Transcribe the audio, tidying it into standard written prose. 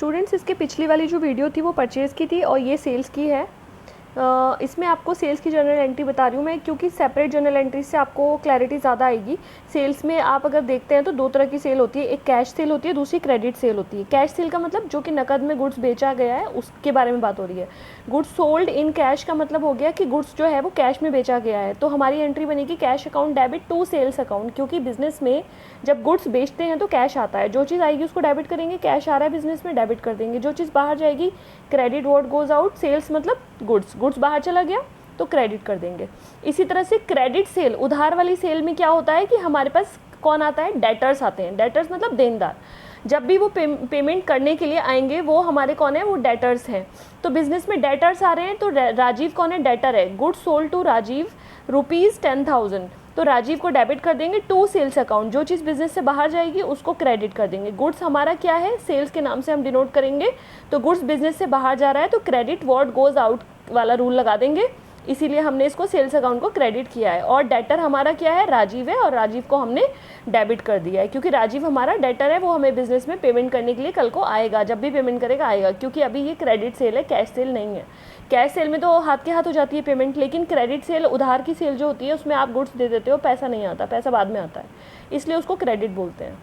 Students इसके पिछली वाली जो वीडियो थी वो परचेज़ की थी और ये सेल्स की है। इसमें आपको सेल्स की जर्नल एंट्री बता रही हूँ मैं, क्योंकि सेपरेट जर्नल एंट्री से आपको क्लैरिटी ज़्यादा आएगी। सेल्स में आप अगर देखते हैं तो दो तरह की सेल होती है, एक कैश सेल होती है, दूसरी क्रेडिट सेल होती है। कैश सेल का मतलब जो कि नकद में गुड्स बेचा गया है उसके बारे में बात हो रही है। गुड्स सोल्ड इन कैश का मतलब हो गया कि गुड्स जो है वो कैश में बेचा गया है, तो हमारी एंट्री बनेगी cash account debit to sales account, क्योंकि बिजनेस में जब गुड्स बेचते हैं तो कैश आता है, जो चीज़ आएगी उसको डेबिट करेंगे, कैश आ रहा है बिजनेस में डेबिट कर देंगे। जो चीज़ बाहर जाएगी credit what goes out, sales मतलब गुड्स बाहर चला गया तो क्रेडिट कर देंगे। इसी तरह से क्रेडिट सेल, उधार वाली सेल में क्या होता है कि हमारे पास कौन आता है, डेटर्स आते हैं। डेटर्स मतलब देनदार, जब भी वो पेमेंट करने के लिए आएंगे वो हमारे कौन है, वो डेटर्स हैं। तो बिजनेस में डेटर्स आ रहे हैं तो राजीव कौन है, डेटर है। गुड्स सोल्ड टू राजीव ₹10,000, तो राजीव को डेबिट कर देंगे टू सेल्स अकाउंट। जो चीज़ बिजनेस से बाहर जाएगी उसको क्रेडिट कर देंगे। गुड्स हमारा क्या है, सेल्स के नाम से हम डिनोट करेंगे, तो गुड्स बिजनेस से बाहर जा रहा है तो क्रेडिट व्हाट गोज आउट वाला रूल लगा देंगे, इसीलिए हमने इसको सेल्स अकाउंट को क्रेडिट किया है। और डेटर हमारा क्या है, राजीव है, और राजीव को हमने डेबिट कर दिया है क्योंकि राजीव हमारा डेटर है, वो हमें बिजनेस में पेमेंट करने के लिए कल को आएगा, जब भी पेमेंट करेगा आएगा, क्योंकि अभी ये क्रेडिट सेल है, कैश सेल नहीं है। कैश सेल में तो हाथ के हाथ हो जाती है पेमेंट, लेकिन क्रेडिट सेल, उधार की सेल जो होती है उसमें आप गुड्स दे देते हो, पैसा नहीं आता, पैसा बाद में आता है, इसलिए उसको क्रेडिट बोलते हैं।